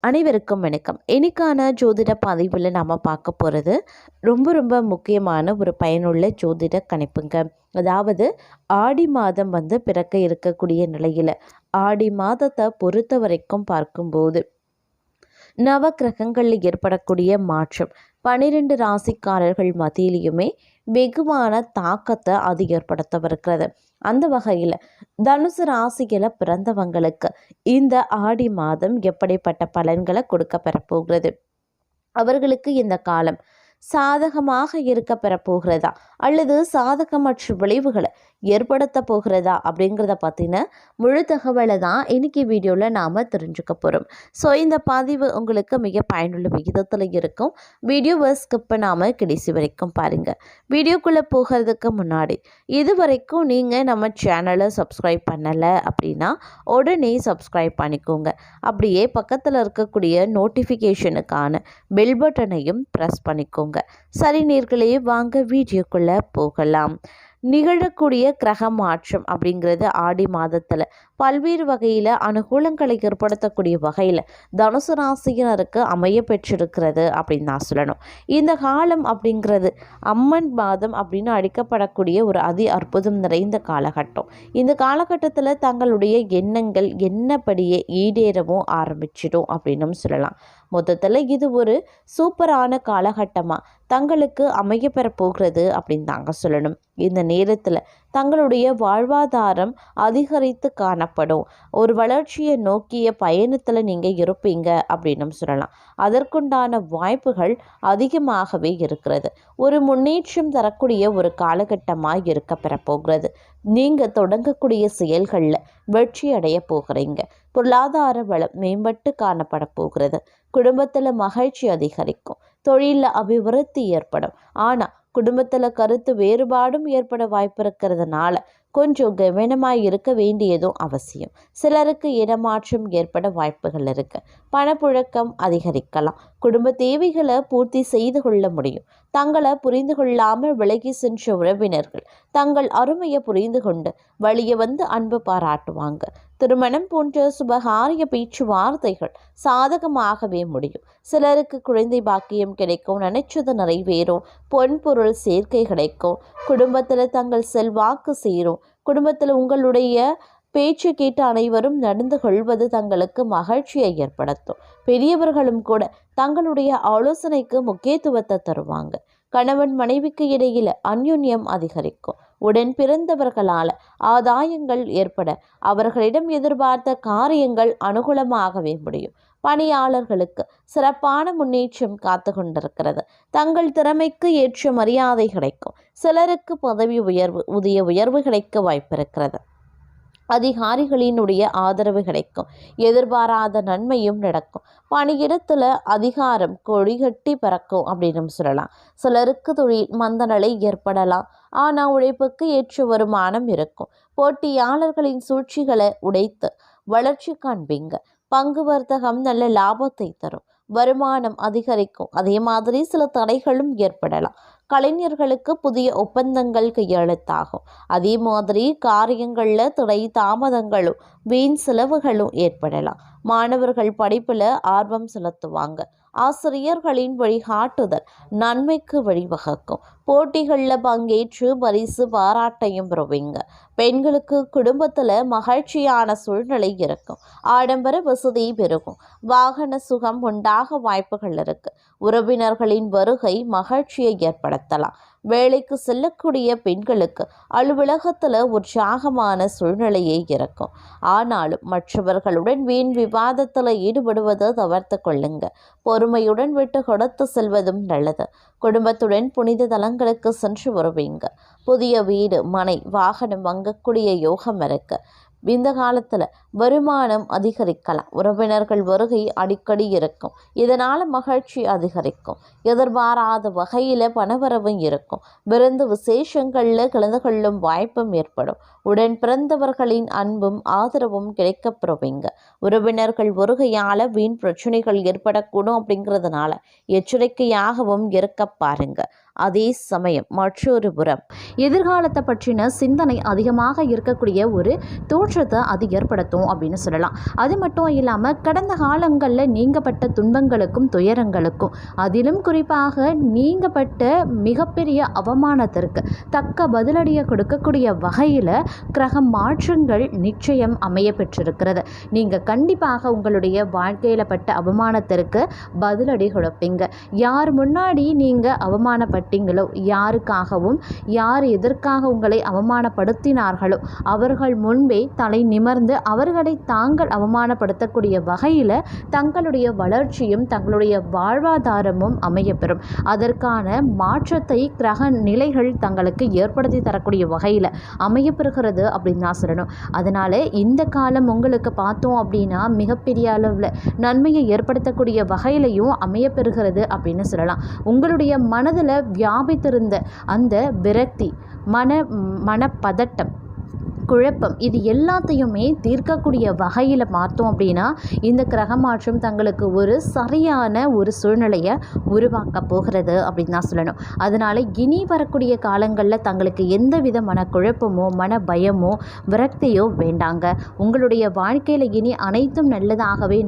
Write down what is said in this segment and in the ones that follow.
அனைவருக்கும் வணக்கம். இன்னைக்கான ஜோதிட பதிவில் நாம் பார்க்க போகிறது ரொம்ப முக்கியமான ஒரு பயனுள்ள ஜோதிட கணிப்புங்க. அதாவது ஆடி மாதம் பிறக்க இருக்கக்கூடிய நிலையில் ஆடி மாதத்தை பொறுத்த வரைக்கும் பார்க்கும்போது நவ கிரகங்களில் ஏற்படக்கூடிய மாற்றம் 12 ராசிக்காரர்கள் மத்தியிலையுமே வெகுவான தாக்கத்தை அது ஏற்படுத்தவிருக்கிறது. அந்த வகையில் தனுசு ராசியில் பிறந்தவங்களுக்கு இந்த ஆடி மாதம் எப்படிப்பட்ட பலன்களை கொடுக்க பெறப்போகிறது, அவர்களுக்கு இந்த காலம் சாதகமாக இருக்க பெறப்போகிறதா அல்லது சாதகமற்ற விளைவுகளை ஏற்படுத்த போகிறதா அப்படிங்கிறத பற்றின முழு தகவலை தான் இன்னைக்கு வீடியோவில் நாம் தெரிஞ்சுக்க போகிறோம். ஸோ இந்த பதிவு உங்களுக்கு மிக பயனுள்ள விகிதத்தில் இருக்கும். வீடியோவை ஸ்கிப் பண்ணாமல் கடைசி வரைக்கும் பாருங்கள். வீடியோக்குள்ளே போகிறதுக்கு முன்னாடி இது வரைக்கும் நீங்கள் நம்ம சேனலை சப்ஸ்கிரைப் பண்ணலை அப்படின்னா உடனே சப்ஸ்கிரைப் பண்ணிக்கோங்க. அப்படியே பக்கத்தில் இருக்கக்கூடிய நோட்டிஃபிகேஷனுக்கான பெல் பட்டனையும் ப்ரெஸ் பண்ணிக்கோங்க. சரி நேர்களே, வாங்க வீடியோக்குள்ள போகலாம். நிகழக்கூடிய கிரக மாற்றம் அப்படிங்கிறது ஆடி மாதத்தில் பல்வேறு வகையில் அனுகூலங்களை ஏற்படுத்தக்கூடிய வகையில் தனுசு ராசியினருக்கு அமைய பெற்றிருக்கிறது அப்படின்னு நான் சொல்லணும். இந்த காலம் அப்படிங்கிறது அம்மன் மாதம் அப்படின்னு அழைக்கப்படக்கூடிய ஒரு அற்புதம் நிறைந்த காலகட்டம். இந்த காலகட்டத்தில் தங்களுடைய எண்ணங்கள் என்னப்படியே ஈடேறவும் ஆரம்பிச்சிடும் அப்படின்னு சொல்லலாம். மொத்தத்தில் இது ஒரு சூப்பரான காலகட்டமாக தங்களுக்கு அமைய பெற போகிறது அப்படின்னு தாங்க சொல்லணும். இந்த நேரத்தில் தங்களுடைய வாழ்வாதாரம் அதிகரித்து காணப்படும். ஒரு வளர்ச்சியை நோக்கிய பயணத்தில் நீங்கள் இருப்பீங்க அப்படின்னு சொல்லலாம். அதற்குண்டான வாய்ப்புகள் அதிகமாகவே இருக்கிறது. ஒரு முன்னேற்றம் தரக்கூடிய ஒரு காலகட்டமாக இருக்க பெறப்போகிறது. நீங்கள் தொடங்கக்கூடிய செயல்களில் வெற்றி அடைய போகிறீங்க. பொருளாதார வளம் மேம்பட்டு காணப்பட போகிறது. குடும்பத்தில் மகிழ்ச்சி அதிகரிக்கும். தொழிலில் அபிவிருத்தி ஏற்படும். ஆனால் குடும்பத்தில் கருத்து வேறுபாடும் ஏற்பட வாய்ப்பு இருக்கிறதுனால கொஞ்சம் கவனமாக இருக்க வேண்டியதும் அவசியம். சிலருக்கு இடமாற்றம் ஏற்பட வாய்ப்புகள் இருக்கு. பணப்புழக்கம் அதிகரிக்கலாம். குடும்ப தேவைகளை பூர்த்தி செய்து கொள்ள முடியும். தங்களை புரிந்து கொள்ளாமல் விலகி சென்ற உறவினர்கள் தங்கள் அருமையை புரிந்து கொண்டு வழிய அன்பு பாராட்டுவாங்க. திருமணம் போன்ற சுபகாரிய பேச்சுவார்த்தைகள் சாதகமாகவே முடியும். சிலருக்கு குழந்தை பாக்கியம் கிடைக்கும். நினைச்சது நிறைவேறும். பொன்பொருள் சேர்க்கை கிடைக்கும். குடும்பத்தில் தங்கள் செல்வாக்கு சேரும். குடும்பத்தில் உங்களுடைய பேச்சு கேட்டு அனைவரும் நடந்து கொள்வது தங்களுக்கு மகிழ்ச்சியை ஏற்படுத்தும். பெரியவர்களும் கூட தங்களுடைய ஆலோசனைக்கு முக்கியத்துவத்தை தருவாங்க. கணவன் மனைவிக்கு இடையில அந்யுன்யம் அதிகரிக்கும். உடன் பிறந்தவர்களால் ஆதாயங்கள் ஏற்பட அவர்களிடம் எதிர்பார்த்த காரியங்கள் அனுகூலமாகவே முடியும். பணியாளர்களுக்கு சிறப்பான முன்னேற்றம் காத்து கொண்டிருக்கிறது. தங்கள் திறமைக்கு ஏற்ற மரியாதை கிடைக்கும். சிலருக்கு பதவி உயர்வு ஊதிய உயர்வு கிடைக்க வாய்ப்பிருக்கிறது. அதிகாரிகளினுடைய ஆதரவு கிடைக்கும். எதிர்பாராத நன்மையும் நடக்கும். பணியிடத்தில் அதிகாரம் கொடிகட்டி பறக்கும் அப்படின்னு சொல்லலாம். சிலருக்கு தொழில் மந்த நிலை ஏற்படலாம். ஆனால் உழைப்புக்கு ஏற்ற வருமானம் இருக்கும். போட்டியாளர்களின் சூழ்ச்சிகளை உடைத்து வளர்ச்சி காண்பீங்க. பங்கு வர்த்தகம் நல்ல லாபத்தை தரும். வருமானம் அதிகரிக்கும். அதே மாதிரி சில தடைகளும் ஏற்படலாம். கலைஞர்களுக்கு புதிய ஒப்பந்தங்கள் கையெழுத்தாகும். அதே மாதிரி காரியங்களில் தடை தாமதங்களும் வீண் செலவுகளும் ஏற்படலாம். மாணவர்கள் படிப்பில் ஆர்வம் செலுத்துவாங்க. ஆசிரியர்களின் வழிகாட்டுதல் நன்மைக்கு வழிவகுக்கும். போட்டிகளில் பங்கேற்று பரிசு பாராட்டையும் பெறுவீங்க. பெண்களுக்கு குடும்பத்தில் மகிழ்ச்சியான சூழ்நிலை இருக்கும். ஆடம்பர வசதி பெருகும். வாகன சுகம் உண்டாக வாய்ப்புகள் இருக்கு. உறவினர்களின் வருகை மகிழ்ச்சியை ஏற்படுத்தலாம். வேலைக்கு செல்லக்கூடிய பெண்களுக்கு அலுவலகத்தில் உற்சாகமான சூழ்நிலையே இருக்கும். ஆனாலும் மற்றவர்களுடன் வீண் விவாதத்தில் ஈடுபடுவதை தவிர்த்து கொள்ளுங்க. பொறுமையுடன் விட்டு கொடுத்து செல்வதும் நல்லது. குடும்பத்துடன் புனித தலங்களுக்கு சென்று வருவீங்க. புதிய வீடு மனை வாகனம் வாங்கக்கூடிய யோகம் இருக்கு. இந்த காலத்தில் வருமானம் அதிகரிக்கலாம். உறவினர்கள் வருகை அடிக்கடி இருக்கும். இதனால் மகிழ்ச்சி அதிகரிக்கும். எதிர்பாராத வகையில் பணவரவும் இருக்கும். விருந்து விசேஷங்களில் கலந்து கொள்ளும் வாய்ப்பும் ஏற்படும். உடன் பிறந்தவர்களின் அன்பும் ஆதரவும் கிடைக்கப்பெறுவீங்க. உறவினர்கள் வருகையால் வீண் பிரச்சனைகள் ஏற்படக்கூடும். அப்படிங்கிறதுனால எச்சரிக்கையாகவும் இருக்க பாருங்க. அதே சமயம் மற்றொரு புறம் எதிர்காலத்தை பற்றின சிந்தனை அதிகமாக இருக்கக்கூடிய ஒரு தோற்றத்தை அது ஏற்படுத்தும் அப்படின்னு சொல்லலாம். அது மட்டும் இல்லாமல் கடந்த காலங்களில் நீங்கப்பட்ட துன்பங்களுக்கும் துயரங்களுக்கும், அதிலும் குறிப்பாக நீங்கப்பட்ட மிகப்பெரிய அவமானத்திற்கு தக்க பதிலடியை கொடுக்கக்கூடிய வகையில் கிரக மாற்றங்கள் நிச்சயம் அமைய பெற்றிருக்கிறது. நீங்கள் கண்டிப்பாக உங்களுடைய வாழ்க்கையில் பட்ட அவமானத்திற்கு பதிலடி கொடுப்பீங்க. யார் முன்னாடி நீங்கள் அவமானப்பட்டீங்களோ, யாருக்காகவும் யார் எதற்காக உங்களை அவமானப்படுத்தினார்களோ அவர்கள் முன்பே தலை நிமிர்ந்து அவர்களை தாங்கள் அவமானப்படுத்தக்கூடிய வகையில் தங்களுடைய வளர்ச்சியும் தங்களுடைய வாழ்வாதாரமும் அமையப்பெறும். அதற்கான மாற்றத்தை கிரக நிலைகள் தங்களுக்கு ஏற்படுத்தி தரக்கூடிய வகையில் அமையப்பெறுகிறது அப்படின்னு தான் சொல்லணும். அதனால் இந்த காலம் உங்களுக்கு பார்த்தோம் அப்படின்னா மிகப்பெரிய அளவில் நன்மையை ஏற்படுத்தக்கூடிய வகையிலையும் அமையப்பெறுகிறது அப்படின்னு சொல்லலாம். உங்களுடைய மனதில் வியாபித்திருந்த அந்த விரக்தி, மனப்பதட்டம், குழப்பம், இது எல்லாத்தையுமே தீர்க்கக்கூடிய வகையில் பார்த்தோம் அப்படின்னா இந்த கிரக மாற்றம் தங்களுக்கு ஒரு சரியான ஒரு சூழ்நிலையை உருவாக்க போகிறது அப்படின்னு தான் சொல்லணும். அதனால் இனி வரக்கூடிய காலங்களில் தங்களுக்கு எந்த வித மனக்குழப்பமோ மன பயமோ விரக்தியோ வேண்டாங்க. உங்களுடைய வாழ்க்கையில் இனி அனைத்தும் நல்லதாகவே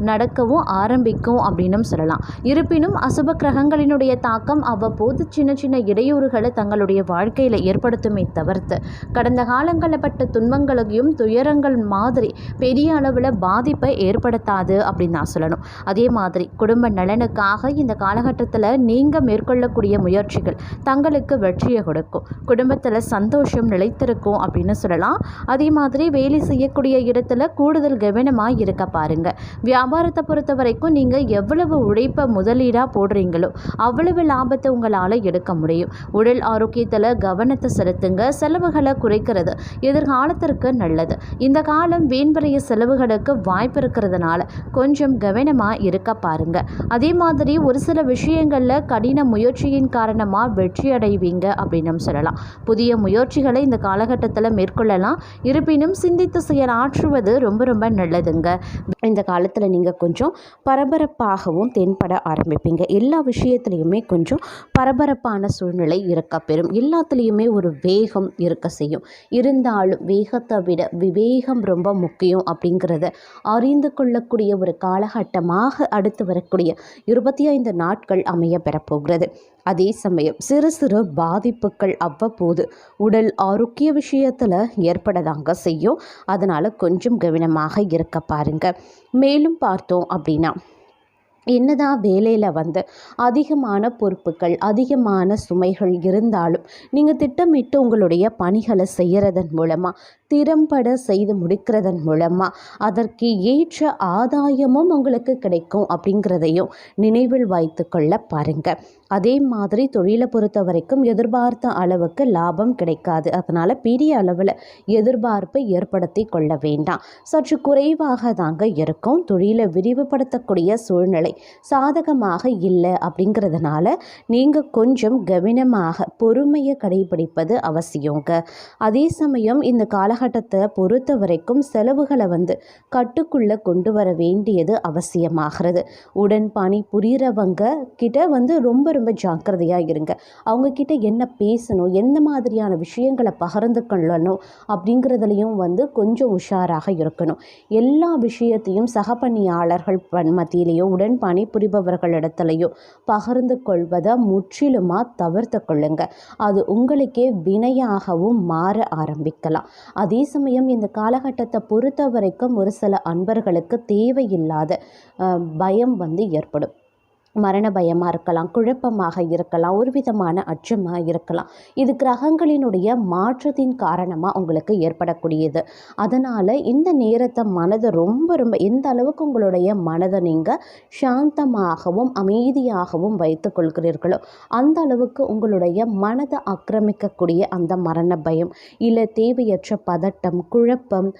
நடக்கவும் ஆரம்பிக்கும் அப்படின்னும் சொல்லலாம். இருப்பினும் அசுப கிரகங்களினுடைய தாக்கம் அவ்வப்போது சின்ன சின்ன இடையூறுகளை தங்களுடைய வாழ்க்கையில் ஏற்படுத்துமே தவிர்த்து கடந்த காலங்களில் பட்ட துன்பங்களையும் துயரங்கள் மாதிரி பெரிய அளவில் பாதிப்பை ஏற்படுத்தாது அப்படின்னு நான் சொல்லணும். அதே மாதிரி குடும்ப நலனுக்காக இந்த காலகட்டத்தில் நீங்கள் மேற்கொள்ளக்கூடிய முயற்சிகள் தங்களுக்கு வெற்றியை கொடுக்கும். குடும்பத்தில் சந்தோஷம் நிலைத்திருக்கும் அப்படின்னு சொல்லலாம். அதே மாதிரி வேலை செய்யக்கூடிய இடத்துல கூடுதல் கவனமாக இருக்க பாருங்க. வியாபாரத்தை பொறுத்த வரைக்கும் நீங்கள் எவ்வளவு உழைப்பை முதலீடாக போடுறீங்களோ அவ்வளவு லாபத்தை உங்களால் எடுக்க முடியும். உடல் ஆரோக்கியத்தில் கவனத்தை செலுத்துங்க. செலவுகளை குறைக்கிறது எதிர்காலத்திற்கு நல்லது. இந்த காலம் வீண்வரைய செலவுகளுக்கு வாய்ப்பு இருக்கிறதுனால கொஞ்சம் கவனமாக இருக்க பாருங்க. அதே மாதிரி ஒரு சில விஷயங்களில் கடின முயற்சியின் காரணமாக வெற்றி அடைவீங்க அப்படின்னு சொல்லலாம். புதிய முயற்சிகளை இந்த காலகட்டத்தில் மேற்கொள்ளலாம். இருப்பினும் சிந்தித்து செயலாற்றுவது ரொம்ப ரொம்ப நல்லதுங்க. இந்த காலத்தில் நீங்கள் கொஞ்சம் பரபரப்பாகவும் தென்பட ஆரம்பிப்பீங்க. எல்லா விஷயத்துலையுமே கொஞ்சம் பரபரப்பான சூழ்நிலை இருக்க பெறும். எல்லாத்துலேயுமே ஒரு வேகம் இருக்க செய்யும். இருந்தாலும் வேகத்தை விட விவேகம் ரொம்ப முக்கியம் அப்படிங்கிறத அறிந்து கொள்ளக்கூடிய ஒரு காலகட்டமாக அடுத்து வரக்கூடிய 25 நாட்கள் அமைய பெறப்போகிறது. அதே சமயம் சிறு சிறு பாதிப்புகள் அவ்வப்போது உடல் ஆரோக்கிய விஷயத்தில் ஏற்படதாங்க செய்யும். அதனால் கொஞ்சம் கவனமாக இருக்க பாருங்க. மேலும் பார்த்தோம் அப்படின்னா என்னதான் வேலையில் அதிகமான பொறுப்புகள் அதிகமான சுமைகள் இருந்தாலும் நீங்கள் திட்டமிட்டு உங்களுடைய பணிகளை செய்கிறதன் மூலமாக திறம்பட செய்து முடிக்கிறதன் மூலமாக அதற்கு ஏற்ற ஆதாயமும் உங்களுக்கு கிடைக்கும் அப்படிங்கிறதையும் நினைவில் வைத்து கொள்ள பாருங்கள். அதே மாதிரி தொழிலை பொறுத்த வரைக்கும் எதிர்பார்த்த அளவுக்கு லாபம் கிடைக்காது. அதனால் பெரிய அளவில் எதிர்பார்ப்பை ஏற்படுத்தி கொள்ள வேண்டாம். சற்று குறைவாக தாங்க இருக்கும். தொழிலை விரிவுபடுத்தக்கூடிய சூழ்நிலை சாதகமாக இல்லை அப்படிங்கிறதுனால நீங்கள் கொஞ்சம் கவனமாக பொறுமையை கடைபிடிப்பது அவசியங்க. அதே சமயம் இந்த காலகட்டத்தை பொறுத்த வரைக்கும் செலவுகளை கட்டுக்குள்ளே கொண்டு வர வேண்டியது அவசியமாகிறது. உடன் பணி புரிகிறவங்க கிட்ட ரொம்ப ரொம்ப ஜாக்கிரதையாக இருங்க. அவங்கக்கிட்ட என்ன பேசணும், எந்த மாதிரியான விஷயங்களை பகிர்ந்து கொள்ளணும் அப்படிங்கிறதுலையும் கொஞ்சம் உஷாராக இருக்கணும். எல்லா விஷயத்தையும் சக பணியாளர்கள் மத்தியிலேயோ உடன் பணி புரிபவர்களிடத்துலையோ பகிர்ந்து கொள்வதை முற்றிலுமாக தவிர்த்து கொள்ளுங்க. அது உங்களுக்கே வினையாகவும் மாற ஆரம்பிக்கலாம். அதே சமயம் இந்த காலகட்டத்தை பொறுத்த வரைக்கும் ஒரு சில அன்பர்களுக்கு தேவையில்லாத பயம் ஏற்படும். மரண பயமாக இருக்கலாம், குழப்பமாக இருக்கலாம், ஒரு விதமான அச்சமாக இருக்கலாம். இது கிரகங்களினுடைய மாற்றத்தின் காரணமாக உங்களுக்கு ஏற்படக்கூடியது. அதனால் இந்த நேரத்தை மனதை ரொம்ப ரொம்ப எந்த அளவுக்கு உங்களுடைய மனதை நீங்கள் சாந்தமாகவும் அமைதியாகவும் வைத்து கொள்கிறீர்களோ அந்த அளவுக்கு உங்களுடைய மனதை ஆக்கிரமிக்கக்கூடிய அந்த மரண பயம் இல்லை தேவையற்ற பதட்டம், குழப்பம்,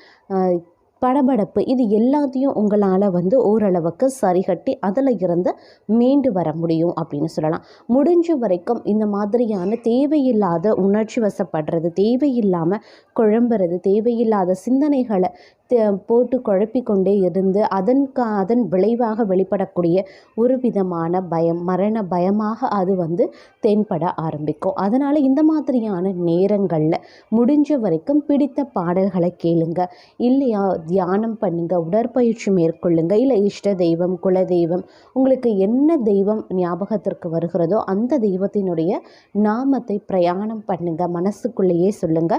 படபடப்பு, இது எல்லாத்தையும் உங்களால் ஓரளவுக்கு சரிகட்டி அதில் இருந்து மீண்டு வர முடியும் அப்படின்னு சொல்லலாம். முடிஞ்ச வரைக்கும் இந்த மாதிரியான தேவையில்லாத உணர்ச்சி வசப்படுறது, தேவையில்லாமல் குழம்புறது, தேவையில்லாத சிந்தனைகளை போட்டு குழப்பிக்கொண்டே இருந்து அதன் விளைவாக வெளிப்படக்கூடிய ஒரு விதமான பயம், மரண பயமாக அது தென்பட ஆரம்பிக்கும். அதனால் இந்த மாதிரியான நேரங்களில் முடிஞ்ச வரைக்கும் பிடித்த பாடல்களை கேளுங்க, இல்லையா தியானம் பண்ணுங்க, உடற்பயிற்சி மேற்கொள்ளுங்க, இல்லை இஷ்ட தெய்வம், குல தெய்வம், உங்களுக்கு என்ன தெய்வம் ஞாபகத்திற்கு வருகிறதோ அந்த தெய்வத்தினுடைய நாமத்தை பிரயாணம் பண்ணுங்க, மனசுக்குள்ளேயே சொல்லுங்க.